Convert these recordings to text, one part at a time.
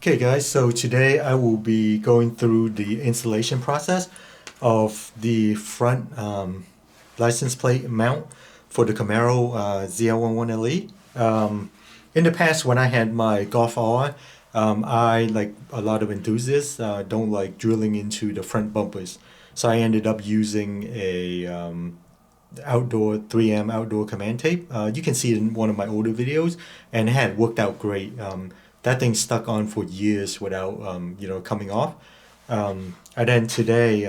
Okay guys, so today I will be going through the installation process of the front license plate mount for the Camaro ZL1 LE. In the past when I had my Golf R, I, like a lot of enthusiasts, don't like drilling into the front bumpers. So I ended up using a outdoor 3M outdoor command tape. You can see it in one of my older videos, and it had worked out great. That thing stuck on for years without coming off. And then today,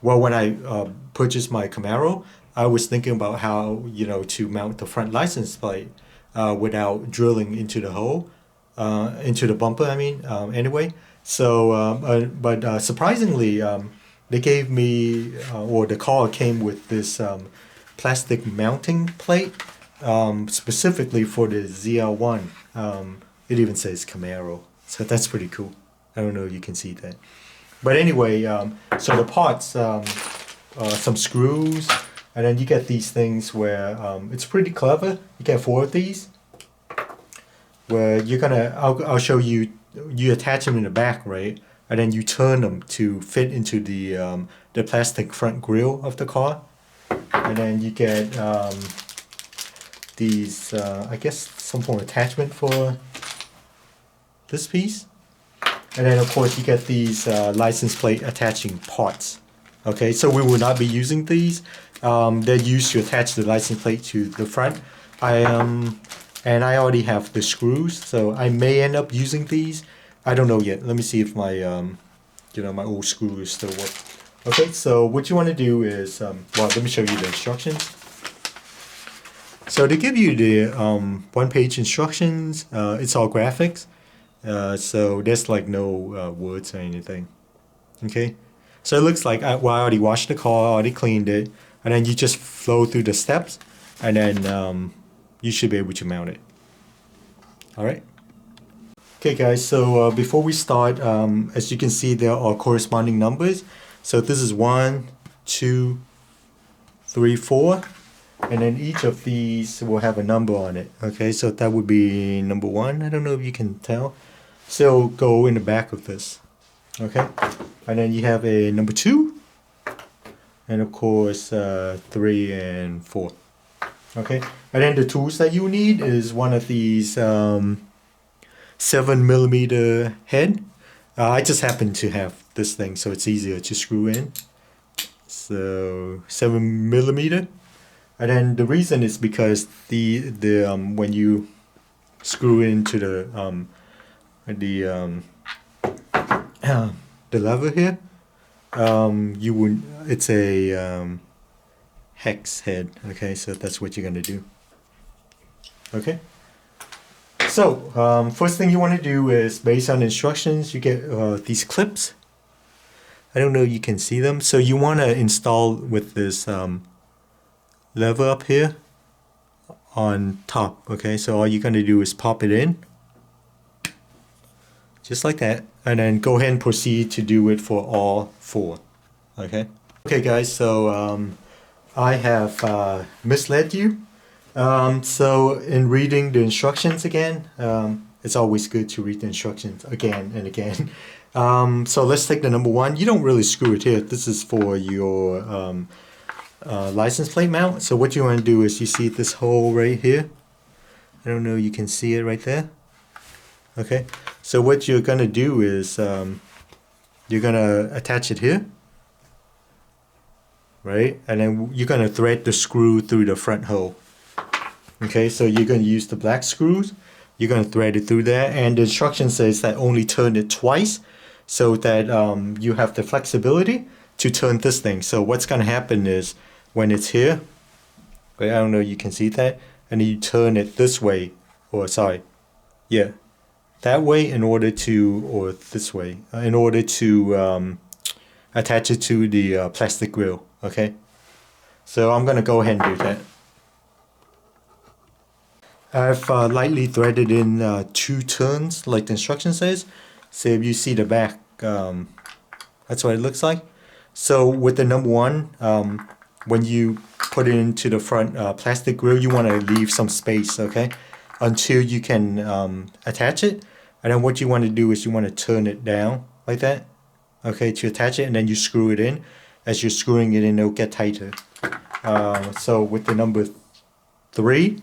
well, when I purchased my Camaro, I was thinking about how to mount the front license plate without drilling into the hole, into the bumper. Anyway. So, but surprisingly, they gave me, or the car came with this plastic mounting plate specifically for the ZL1. It even says Camaro, so that's pretty cool. I don't know if you can see that. But anyway, so the parts, some screws, and then you get these things where it's pretty clever. You get 4 of these, where I'll show you. You attach them in the back, right? And then you turn them to fit into the plastic front grille of the car. And then you get these, I guess, some form of attachment for this piece. And then, of course, you get these license plate attaching parts. Okay, so we will not be using these. They're used to attach the license plate to the front. And I already have the screws, so I may end up using these. I don't know yet. Let me see if my, my old screws still work. Okay, so what you want to do is, well, let me show you the instructions. So they give you the one-page instructions. It's all graphics, so there's like no words or anything. Okay, so it looks like I already washed the car, I already cleaned it, and then you just flow through the steps, and then you should be able to mount it. All right. Okay, guys. So before we start, as you can see, there are corresponding numbers. So this is 1, 2, 3, 4, and then each of these will have a number on it. Okay, so that would be number 1. I don't know if you can tell. So go in the back of this. Okay, and then you have a number 2, and of course 3 and 4. Okay, and then the tools that you need is one of these 7mm head. I just happen to have this thing, so it's easier to screw in. So 7mm, and then the reason is because the when you screw into the lever here, you would it's a hex head. Okay, so that's what you're gonna do. Okay. So first thing you want to do is, based on instructions, you get these clips. I don't know if you can see them. So you want to install with this lever up here on top. Okay, so all you're going to do is pop it in, just like that, and then go ahead and proceed to do it for all 4. Okay. Okay, guys. So I have misled you. So in reading the instructions again, it's always good to read the instructions again and again. So let's take the number 1. You don't really screw it here. This is for your license plate mount. So what you want to do is, you see this hole right here. I don't know, you can see it right there. Okay. So what you're going to do is you're going to attach it here. Right? And then you're going to thread the screw through the front hole. Okay, so you're going to use the black screws. You're going to thread it through there, and the instruction says that only turn it twice, so that you have the flexibility to turn this thing. So what's going to happen is, when it's here, I don't know, you can see that, and you turn it this way, or sorry, yeah, that way in order to, or this way, in order to attach it to the plastic grill. Okay, so I'm going to go ahead and do that. I've lightly threaded in 2 turns, like the instruction says. So if you see the back, that's what it looks like. So with the number 1, when you put it into the front plastic grill, you want to leave some space, okay, until you can attach it. And then what you want to do is you want to turn it down like that, okay, to attach it, and then you screw it in. As you're screwing it in, it'll get tighter. So with the number 3,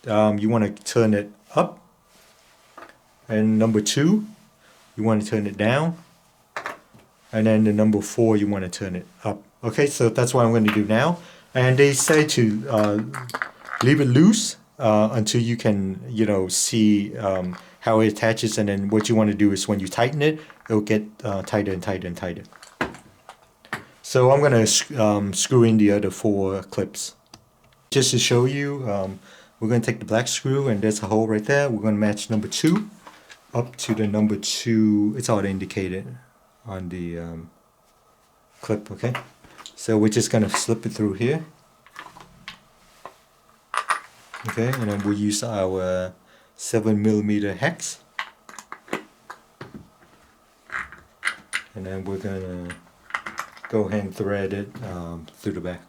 you want to turn it up, and number 2, you want to turn it down, and then the number 4, you want to turn it up. Okay, so that's what I'm going to do now. And they say to leave it loose until you can, see how it attaches, and then what you want to do is when you tighten it, it'll get tighter and tighter and tighter. So I'm going to screw in the other 4 clips. Just to show you, we're going to take the black screw, and there's a hole right there. We're going to match number 2 up to the number 2. It's already indicated on the clip, okay? So we're just going to slip it through here. Okay, and then we'll use our 7mm hex. And then we're going to go ahead and thread it through the back.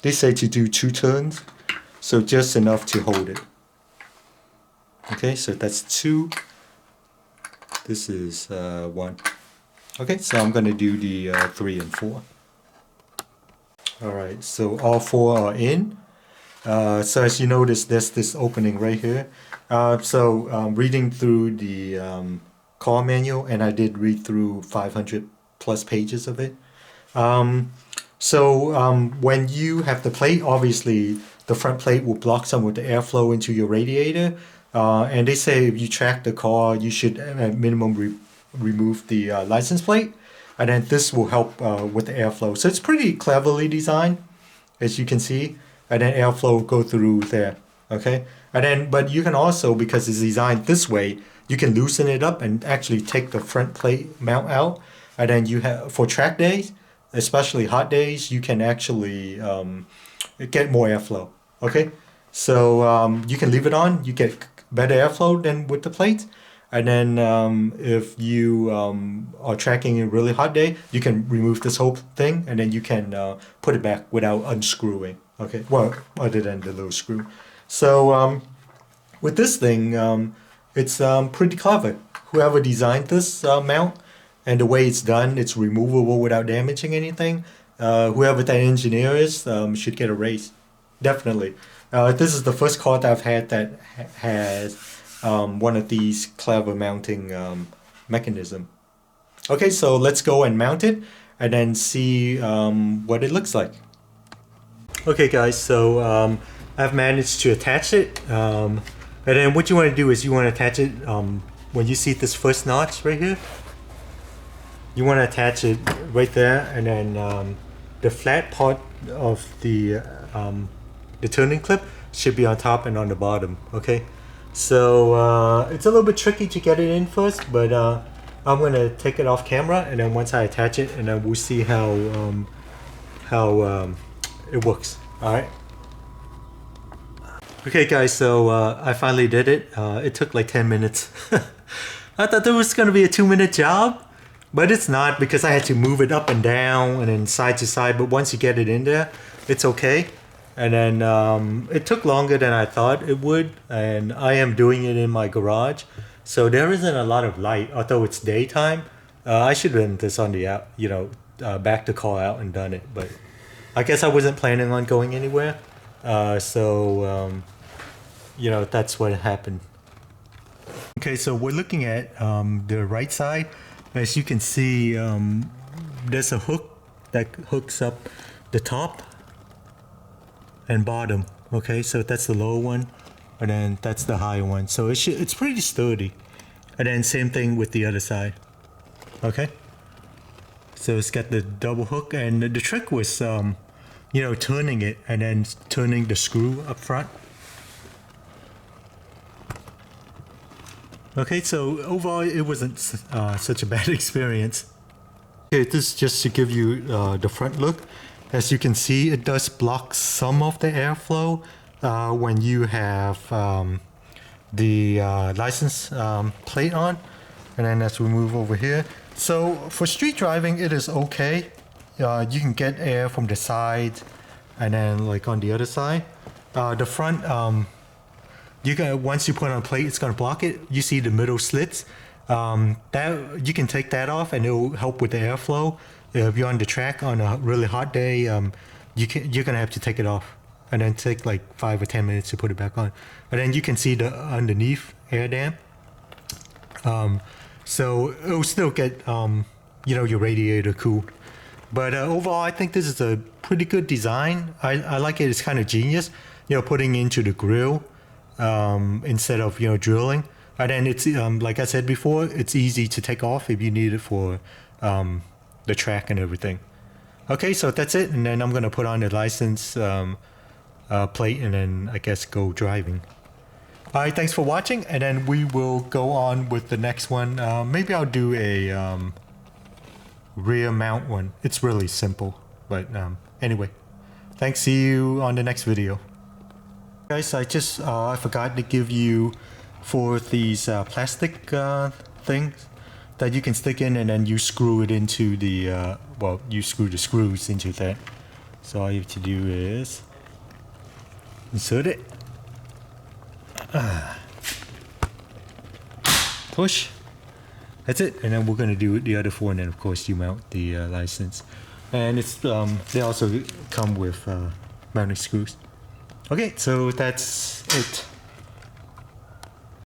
They say to do 2 turns, so just enough to hold it. Okay, so that's 2. This is 1. Okay, so I'm going to do the 3 and 4. Alright, so all 4 are in. So as you notice, there's this opening right here. Reading through the car manual, and I did read through 500 plus pages of it. When you have the plate, obviously the front plate will block some of the airflow into your radiator. And they say if you track the car, you should at minimum remove the license plate. And then this will help with the airflow. So it's pretty cleverly designed, as you can see. And then airflow will go through there, okay? And then, but you can also, because it's designed this way, you can loosen it up and actually take the front plate mount out. And then you have, for track days, especially hot days, you can actually get more airflow, okay? So you can leave it on, you get better airflow than with the plates. And then if you are tracking a really hot day, you can remove this whole thing, and then you can put it back without unscrewing, okay? Well, other than the little screw. So with this thing, it's pretty clever. Whoever designed this mount, and the way it's done, it's removable without damaging anything. Whoever that engineer is should get a raise, definitely. This is the first car that I've had that has one of these clever mounting mechanism. Okay, so let's go and mount it and then see what it looks like. Okay guys, so I've managed to attach it. And then what you want to do is you want to attach it when you see this first notch right here. You want to attach it right there, and then the flat part of the turning clip should be on top and on the bottom, okay? So it's a little bit tricky to get it in first, but I'm going to take it off camera, and then once I attach it, and then we'll see how it works, alright? Okay guys, so I finally did it. It took like 10 minutes. I thought there was going to be a 2-minute job. But it's not, because I had to move it up and down and then side to side. But once you get it in there, it's okay. And then it took longer than I thought it would. And I am doing it in my garage. So there isn't a lot of light, although it's daytime. I should have done this on the out, back the car out and done it. But I guess I wasn't planning on going anywhere. That's what happened. Okay, so we're looking at the right side. As you can see, there's a hook that hooks up the top and bottom. Okay, so that's the lower one, and then that's the higher one. So it's pretty sturdy. And then same thing with the other side. Okay, so it's got the double hook, and the trick was, turning it and then turning the screw up front. Okay, so overall it wasn't such a bad experience. Okay, this is just to give you the front look. As you can see, it does block some of the airflow when you have the license plate on. And then as we move over here, so for street driving, it is okay. You can get air from the side, and then like on the other side, the front. You can, once you put on a plate, it's gonna block it. You see the middle slits. That you can take that off, and it will help with the airflow. If you're on the track on a really hot day, you're gonna have to take it off, and then take like 5 or 10 minutes to put it back on. And then you can see the underneath air dam. So it will still get your radiator cooled. But overall, I think this is a pretty good design. I like it. It's kind of genius, putting into the grill instead of drilling. And then it's like I said before, it's easy to take off if you need it for the track and everything. Okay, so that's it. And then I'm gonna put on the license plate, and then I guess go driving. All right, thanks for watching, and then we will go on with the next one. Maybe I'll do a rear mount one. It's really simple, but anyway, thanks. See you on the next video. Guys, I forgot to give you for these plastic things that you can stick in, and then you screw it into the, you screw the screws into that. So all you have to do is insert it. Push. That's it. And then we're going to do the other four, and then of course you mount the license. And it's they also come with mounting screws. Okay, so that's it.